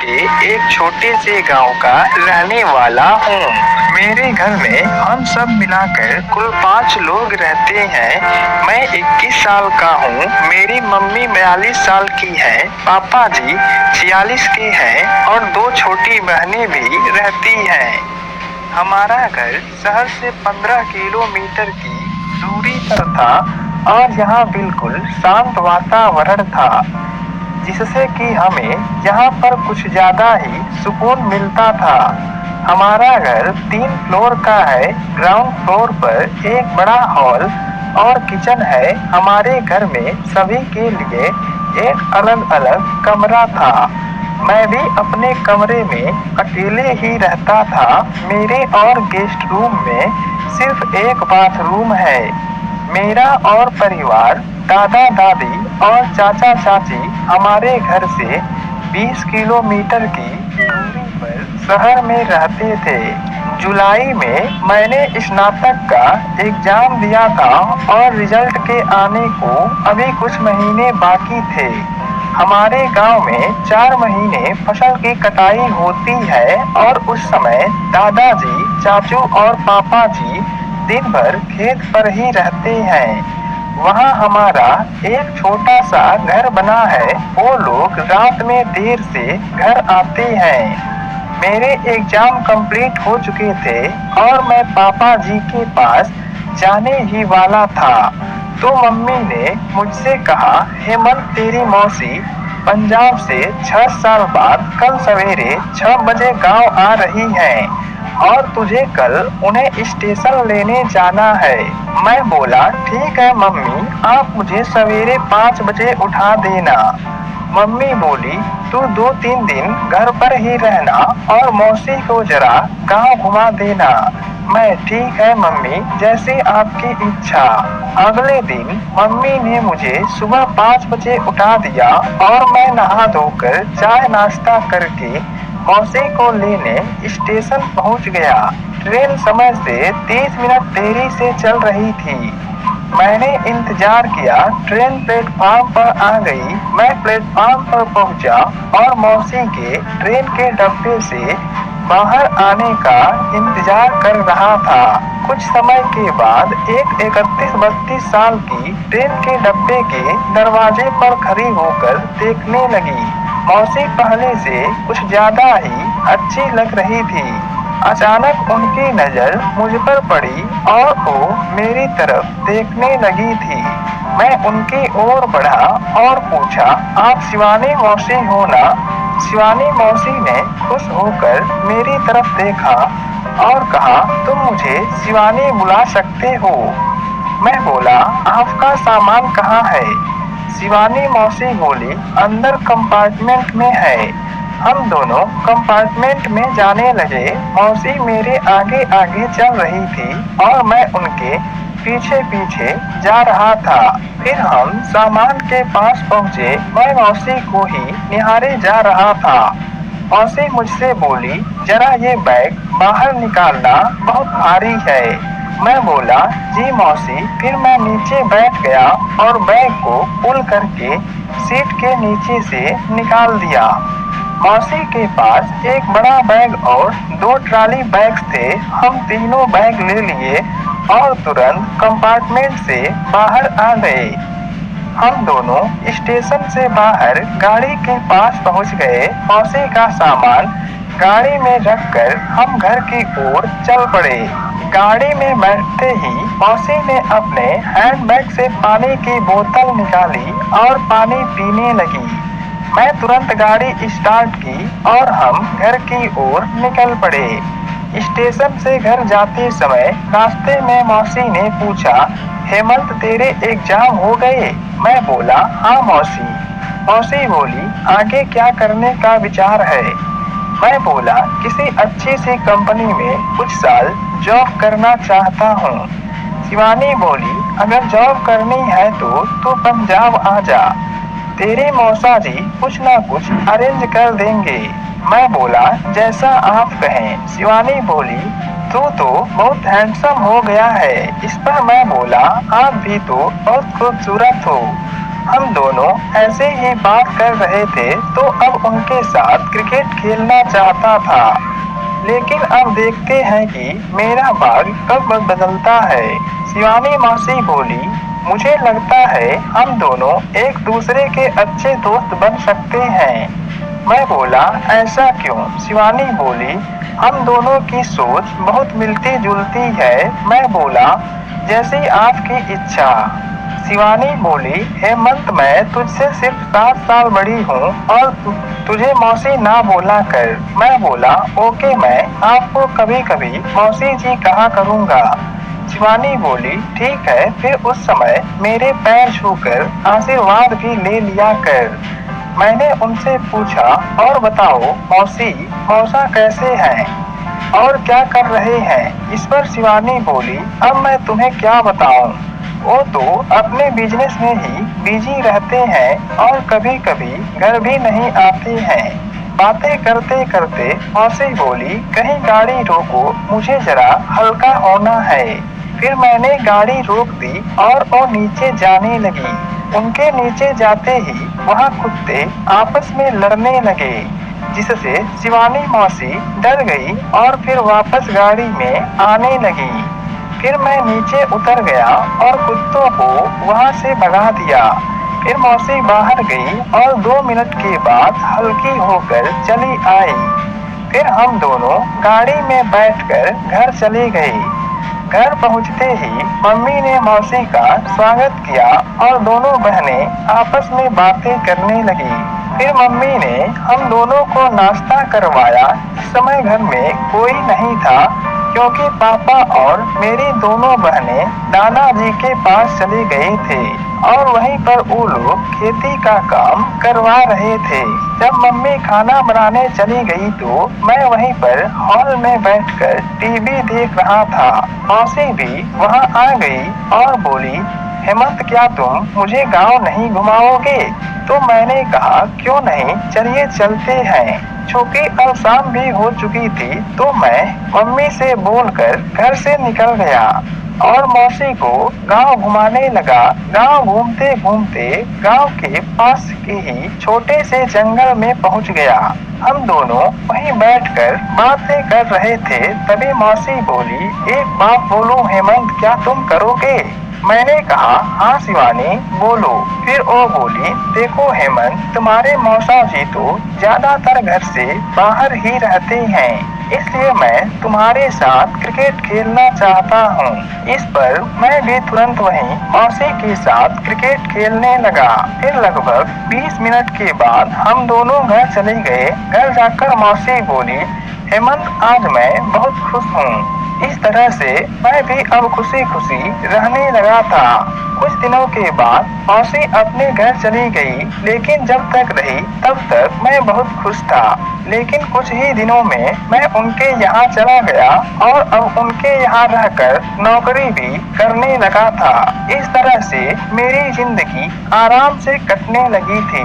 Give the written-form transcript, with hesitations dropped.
के एक छोटे से गांव का रहने वाला हूँ। मेरे घर में हम सब मिलाकर कुल 5 लोग रहते हैं। मैं 21 साल का हूँ। मेरी मम्मी 42 साल की है, पापा जी 46 के हैं और 2 छोटी बहनें भी रहती हैं। हमारा घर शहर से 15 किलोमीटर की दूरी पर था और यहाँ बिल्कुल शांत वातावरण था, जिससे कि हमें यहाँ पर कुछ ज्यादा ही सुकून मिलता था। हमारा घर 3 फ्लोर का है। ग्राउंड फ्लोर पर एक बड़ा हॉल और किचन है। हमारे घर में सभी के लिए एक अलग अलग कमरा था। मैं भी अपने कमरे में अकेले ही रहता था। मेरे और गेस्ट रूम में सिर्फ एक बाथरूम है। मेरा और परिवार, दादा दादी और चाचा चाची हमारे घर से 20 किलोमीटर की दूरी पर शहर में रहते थे। जुलाई में मैंने स्नातक का एग्जाम दिया था और रिजल्ट के आने को अभी कुछ महीने बाकी थे। हमारे गांव में 4 महीने फसल की कटाई होती है और उस समय दादाजी, चाचू और पापा जी दिन भर खेत पर ही रहते हैं। वहाँ हमारा एक छोटा सा घर बना है। वो लोग रात में देर से घर आते हैं। मेरे एग्जाम कंप्लीट हो चुके थे और मैं पापा जी के पास जाने ही वाला था, तो मम्मी ने मुझसे कहा, हेमंत तेरी मौसी पंजाब से 6 साल बाद कल सवेरे 6 बजे गांव आ रही हैं और तुझे कल उन्हें स्टेशन लेने जाना है। मैं बोला, ठीक है मम्मी, आप मुझे सवेरे 5 बजे उठा देना। मम्मी बोली, तू 2-3 दिन घर पर ही रहना और मौसी को जरा गांव घुमा देना। मैं, ठीक है मम्मी, जैसी आपकी इच्छा। अगले दिन मम्मी ने मुझे सुबह 5 बजे उठा दिया और मैं नहा धोकर चाय नाश्ता करके मौसी को लेने स्टेशन पहुंच गया। ट्रेन समय से 30 मिनट देरी से चल रही थी। मैंने इंतजार किया। ट्रेन प्लेटफार्म पर आ गई। मैं प्लेटफार्म पर पहुंचा और मौसी के ट्रेन के डब्बे से बाहर आने का इंतजार कर रहा था। कुछ समय के बाद एक 31-32 साल की ट्रेन के डब्बे के दरवाजे पर खड़ी होकर देखने लगी। मौसी पहले से कुछ ज्यादा ही अच्छी लग रही थी। अचानक उनकी नजर मुझ पर पड़ी और वो मेरी तरफ देखने लगी थी। मैं उनकी ओर बढ़ा और पूछा, आप शिवानी मौसी हो ना? शिवानी मौसी ने खुश होकर मेरी तरफ देखा और कहा, तुम मुझे शिवानी बुला सकते हो। मैं बोला, आपका सामान कहाँ है? शिवानी मौसी बोली, अंदर कंपार्टमेंट में है। हम दोनों कंपार्टमेंट में जाने लगे। मौसी मेरे आगे आगे चल रही थी और मैं उनके पीछे पीछे जा रहा था। फिर हम सामान के पास पहुँचे। मैं मौसी को ही निहारे जा रहा था। मौसी मुझसे बोली, जरा ये बैग बाहर निकालना, बहुत भारी है। मैं बोला, जी मौसी। फिर मैं नीचे बैठ गया और बैग को पुल करके सीट के नीचे से निकाल दिया। मौसी के पास एक बड़ा बैग और 2 ट्रॉली बैग्स थे। हम तीनों बैग ले लिए और तुरंत कंपार्टमेंट से बाहर आ गए। हम दोनों स्टेशन से बाहर गाड़ी के पास पहुंच गए। मौसी का सामान गाड़ी में रखकर हम घर की ओर चल पड़े। गाड़ी में बैठते ही मौसी ने अपने हैंडबैग से पानी की बोतल निकाली और पानी पीने लगी। मैं तुरंत गाड़ी स्टार्ट की और हम घर की ओर निकल पड़े। स्टेशन से घर जाते समय रास्ते में मौसी ने पूछा, हेमंत तेरे एग्जाम हो गए? मैं बोला, हाँ मौसी। मौसी बोली, आगे क्या करने का विचार है? मैं बोला, किसी अच्छी सी कंपनी में कुछ साल जॉब करना चाहता हूँ। शिवानी बोली, अगर जॉब करनी है तो तू पंजाब आ जा, तेरे मौसा जी कुछ ना कुछ अरेंज कर देंगे। मैं बोला, जैसा आप कहें। शिवानी बोली, तू तो बहुत हैंडसम हो गया है। इस पर मैं बोला, आप भी तो बहुत खूबसूरत हो। हम दोनों ऐसे ही बात कर रहे थे तो अब उनके साथ क्रिकेट खेलना चाहता था, लेकिन अब देखते हैं कि मेरा भाग कब बदलता है। शिवानी मौसी बोली, मुझे लगता है हम दोनों एक दूसरे के अच्छे दोस्त बन सकते हैं। मैं बोला, ऐसा क्यों? शिवानी बोली, हम दोनों की सोच बहुत मिलती जुलती है। मैं बोला, जैसी आपकी इच्छा। शिवानी बोली, हेमंत मैं तुझसे सिर्फ 7 साल बड़ी हूँ और तुझे मौसी ना बोला कर। मैं बोला, ओके, मैं आपको कभी कभी मौसी जी कहा करूँगा। शिवानी बोली, ठीक है, फिर उस समय मेरे पैर छूकर आशीर्वाद भी ले लिया कर। मैंने उनसे पूछा, और बताओ मौसी, मौसा कैसे हैं और क्या कर रहे हैं? इस पर शिवानी बोली, अब मैं तुम्हें क्या बताऊं, वो तो अपने बिजनेस में ही बिजी रहते हैं और कभी कभी घर भी नहीं आते हैं। बातें करते करते मौसी बोली, कहीं गाड़ी रोको, मुझे जरा हल्का होना है। फिर मैंने गाड़ी रोक दी और वो नीचे जाने लगी। उनके नीचे जाते ही वहाँ कुत्ते आपस में लड़ने लगे, जिससे शिवानी मौसी डर गई और फिर वापस गाड़ी में आने लगी। फिर मैं नीचे उतर गया और कुत्तों को वहाँ से भगा दिया। फिर मौसी बाहर गई और 2 मिनट के बाद हल्की होकर चली आई। फिर हम दोनों गाड़ी में बैठकर घर चले गए। घर पहुंचते ही मम्मी ने मौसी का स्वागत किया और दोनों बहनें आपस में बातें करने लगी। फिर मम्मी ने हम दोनों को नाश्ता करवाया। इस समय घर में कोई नहीं था क्योंकि पापा और मेरी दोनों बहनें दादाजी के पास चले गए थे और वहीं पर वो लोग खेती का काम करवा रहे थे। जब मम्मी खाना बनाने चली गई तो मैं वहीं पर हॉल में बैठकर टीवी देख रहा था। मौसी भी वहां आ गई और बोली, हेमंत, क्या तुम मुझे गांव नहीं घुमाओगे? तो मैंने कहा, क्यों नहीं, चलिए चलते हैं। चूंकि अब शाम भी हो चुकी थी तो मैं मम्मी से बोलकर घर से निकल गया और मौसी को गांव घुमाने लगा। गांव घूमते घूमते गांव के पास के ही छोटे से जंगल में पहुंच गया। हम दोनों वहीं बैठकर बातें कर रहे थे। तभी मौसी बोली, एक बात बोलूं हेमंत, क्या तुम करोगे? मैंने कहा, हाँ शिवानी, बोलो। फिर वो बोली, देखो हेमंत, तुम्हारे मौसा जी तो ज्यादातर घर से बाहर ही रहते हैं, इसलिए मैं तुम्हारे साथ क्रिकेट खेलना चाहता हूँ। इस पर मैं भी तुरंत वहीं मौसी के साथ क्रिकेट खेलने लगा। फिर लगभग 20 मिनट के बाद हम दोनों घर चले गए। घर जाकर मौसी बोली, हेमंत, आज मैं बहुत खुश हूँ। इस तरह से मैं भी अब खुशी खुशी रहने लगा था। कुछ दिनों के बाद मौसी अपने घर चली गई, लेकिन जब तक रही तब तक मैं बहुत खुश था। लेकिन कुछ ही दिनों में मैं उनके यहाँ चला गया और अब उनके यहाँ रहकर नौकरी भी करने लगा था। इस तरह से मेरी जिंदगी आराम से कटने लगी थी।